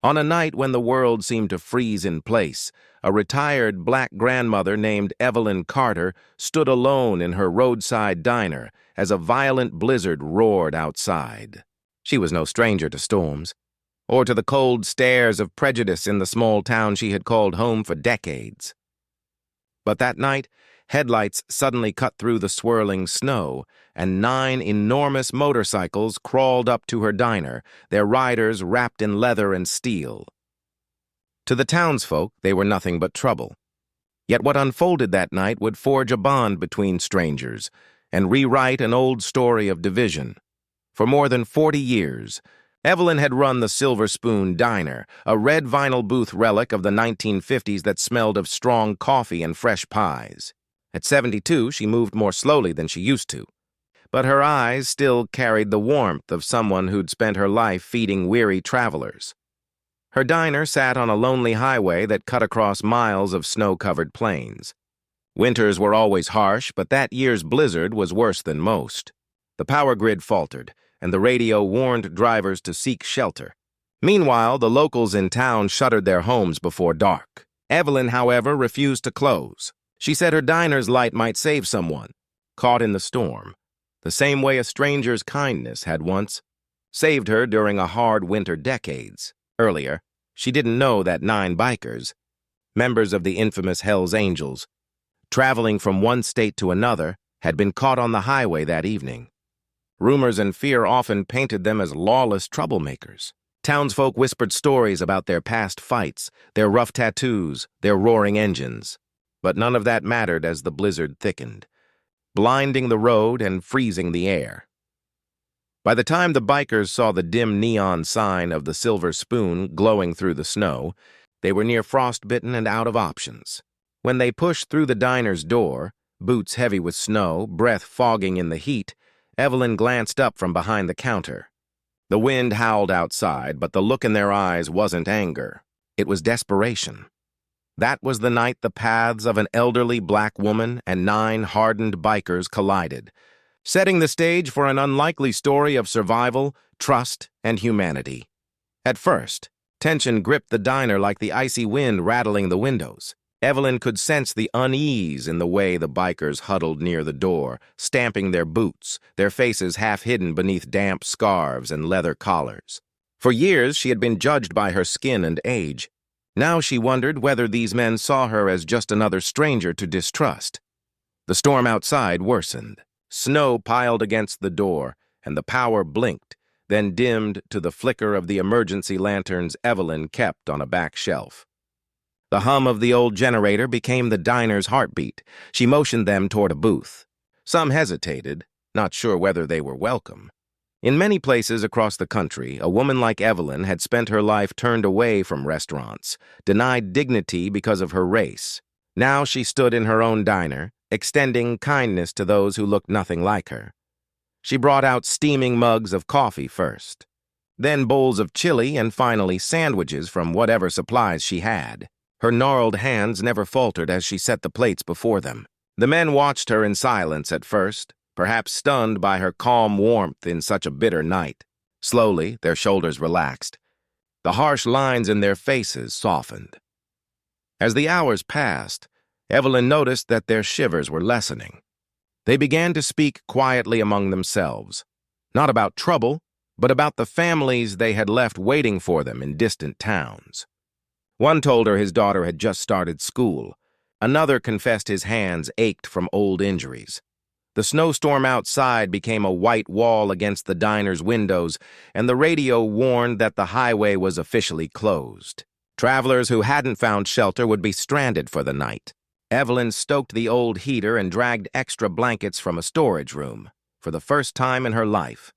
On a night when the world seemed to freeze in place, a retired black grandmother named Evelyn Carter stood alone in her roadside diner as a violent blizzard roared outside. She was no stranger to storms, or to the cold stares of prejudice in the small town she had called home for decades. But that night, headlights suddenly cut through the swirling snow, and 9 enormous motorcycles crawled up to her diner, their riders wrapped in leather and steel. To the townsfolk, they were nothing but trouble. Yet what unfolded that night would forge a bond between strangers and rewrite an old story of division. For more than 40 years, Evelyn had run the Silver Spoon Diner, a red vinyl booth relic of the 1950s that smelled of strong coffee and fresh pies. At 72, she moved more slowly than she used to, but her eyes still carried the warmth of someone who'd spent her life feeding weary travelers. Her diner sat on a lonely highway that cut across miles of snow-covered plains. Winters were always harsh, but that year's blizzard was worse than most. The power grid faltered, and the radio warned drivers to seek shelter. Meanwhile, the locals in town shuttered their homes before dark. Evelyn, however, refused to close. She said her diner's light might save someone, caught in the storm, the same way a stranger's kindness had once saved her during a hard winter decades. Earlier, she didn't know that 9 bikers, members of the infamous Hells Angels, traveling from one state to another, had been caught on the highway that evening. Rumors and fear often painted them as lawless troublemakers. Townsfolk whispered stories about their past fights, their rough tattoos, their roaring engines. But none of that mattered as the blizzard thickened, blinding the road and freezing the air. By the time the bikers saw the dim neon sign of the Silver Spoon glowing through the snow, they were near frostbitten and out of options. When they pushed through the diner's door, boots heavy with snow, breath fogging in the heat, Evelyn glanced up from behind the counter. The wind howled outside, but the look in their eyes wasn't anger. It was desperation. That was the night the paths of an elderly black woman and 9 hardened bikers collided, setting the stage for an unlikely story of survival, trust, and humanity. At first, tension gripped the diner like the icy wind rattling the windows. Evelyn could sense the unease in the way the bikers huddled near the door, stamping their boots, their faces half hidden beneath damp scarves and leather collars. For years, she had been judged by her skin and age. Now she wondered whether these men saw her as just another stranger to distrust. The storm outside worsened. Snow piled against the door, and the power blinked, then dimmed to the flicker of the emergency lanterns Evelyn kept on a back shelf. The hum of the old generator became the diner's heartbeat. She motioned them toward a booth. Some hesitated, not sure whether they were welcome. In many places across the country, a woman like Evelyn had spent her life turned away from restaurants, denied dignity because of her race. Now she stood in her own diner, extending kindness to those who looked nothing like her. She brought out steaming mugs of coffee first, then bowls of chili, and finally sandwiches from whatever supplies she had. Her gnarled hands never faltered as she set the plates before them. The men watched her in silence at first, perhaps stunned by her calm warmth in such a bitter night. Slowly, their shoulders relaxed. The harsh lines in their faces softened. As the hours passed, Evelyn noticed that their shivers were lessening. They began to speak quietly among themselves, not about trouble, but about the families they had left waiting for them in distant towns. One told her his daughter had just started school. Another confessed his hands ached from old injuries. The snowstorm outside became a white wall against the diner's windows, and the radio warned that the highway was officially closed. Travelers who hadn't found shelter would be stranded for the night. Evelyn stoked the old heater and dragged extra blankets from a storage room. For the first time in her life,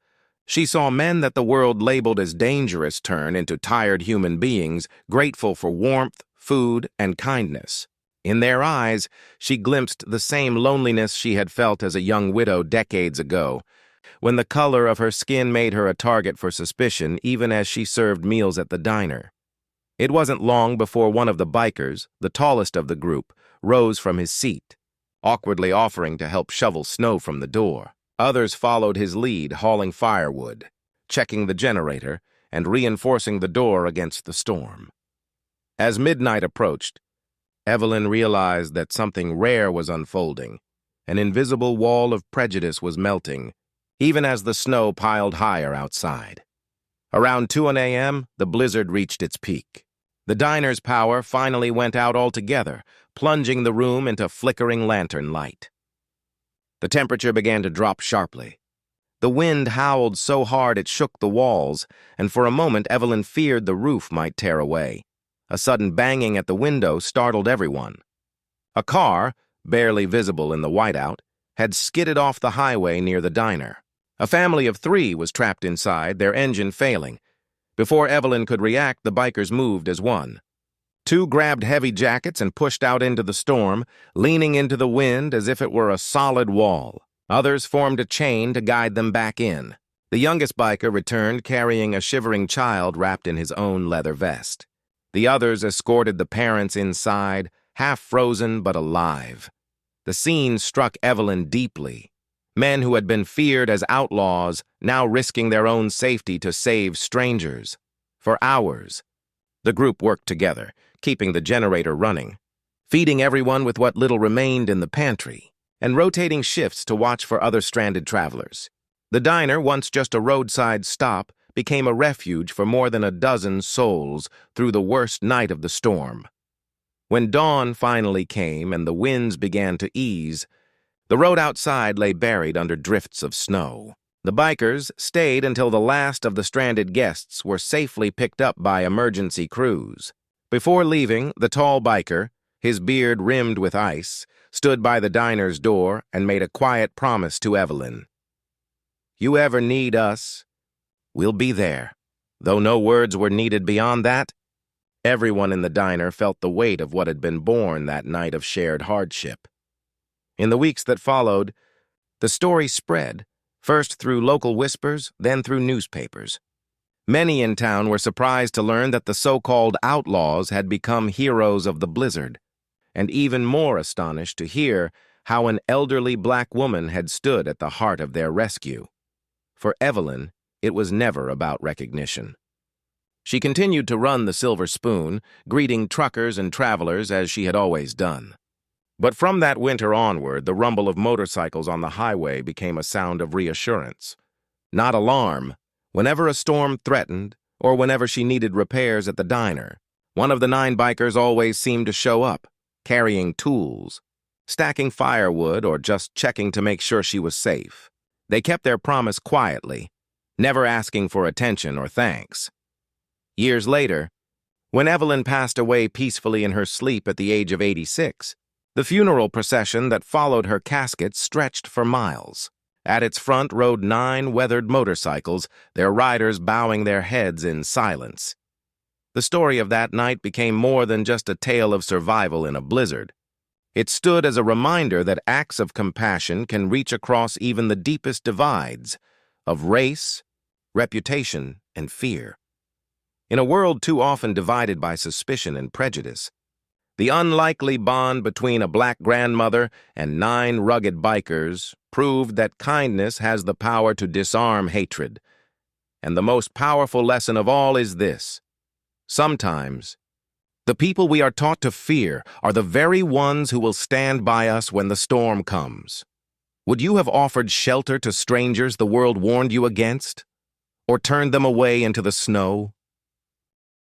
she saw men that the world labeled as dangerous turn into tired human beings, grateful for warmth, food, and kindness. In their eyes, she glimpsed the same loneliness she had felt as a young widow decades ago, when the color of her skin made her a target for suspicion even as she served meals at the diner. It wasn't long before one of the bikers, the tallest of the group, rose from his seat, awkwardly offering to help shovel snow from the door. Others followed his lead, hauling firewood, checking the generator, and reinforcing the door against the storm. As midnight approached, Evelyn realized that something rare was unfolding. An invisible wall of prejudice was melting, even as the snow piled higher outside. Around 2 a.m., the blizzard reached its peak. The diner's power finally went out altogether, plunging the room into flickering lantern light. The temperature began to drop sharply. The wind howled so hard it shook the walls, and for a moment Evelyn feared the roof might tear away. A sudden banging at the window startled everyone. A car, barely visible in the whiteout, had skidded off the highway near the diner. A family of 3 was trapped inside, their engine failing. Before Evelyn could react, the bikers moved as one. 2 grabbed heavy jackets and pushed out into the storm, leaning into the wind as if it were a solid wall. Others formed a chain to guide them back in. The youngest biker returned carrying a shivering child wrapped in his own leather vest. The others escorted the parents inside, half frozen but alive. The scene struck Evelyn deeply. Men who had been feared as outlaws, now risking their own safety to save strangers. For hours, the group worked together, keeping the generator running, feeding everyone with what little remained in the pantry, and rotating shifts to watch for other stranded travelers. The diner, once just a roadside stop, became a refuge for more than a dozen souls through the worst night of the storm. When dawn finally came and the winds began to ease, the road outside lay buried under drifts of snow. The bikers stayed until the last of the stranded guests were safely picked up by emergency crews. Before leaving, the tall biker, his beard rimmed with ice, stood by the diner's door and made a quiet promise to Evelyn. "You ever need us, we'll be there." Though no words were needed beyond that, everyone in the diner felt the weight of what had been borne that night of shared hardship. In the weeks that followed, the story spread, first through local whispers, then through newspapers. Many in town were surprised to learn that the so-called outlaws had become heroes of the blizzard, and even more astonished to hear how an elderly black woman had stood at the heart of their rescue. For Evelyn, it was never about recognition. She continued to run the Silver Spoon, greeting truckers and travelers as she had always done. But from that winter onward, the rumble of motorcycles on the highway became a sound of reassurance. Not alarm. Whenever a storm threatened, or whenever she needed repairs at the diner, one of the 9 bikers always seemed to show up, carrying tools, stacking firewood, or just checking to make sure she was safe. They kept their promise quietly, never asking for attention or thanks. Years later, when Evelyn passed away peacefully in her sleep at the age of 86, the funeral procession that followed her casket stretched for miles. At its front rode 9 weathered motorcycles, their riders bowing their heads in silence. The story of that night became more than just a tale of survival in a blizzard. It stood as a reminder that acts of compassion can reach across even the deepest divides of race, reputation, and fear. In a world too often divided by suspicion and prejudice, the unlikely bond between a black grandmother and 9 rugged bikers proved that kindness has the power to disarm hatred. And the most powerful lesson of all is this: sometimes, the people we are taught to fear are the very ones who will stand by us when the storm comes. Would you have offered shelter to strangers the world warned you against? Or turned them away into the snow?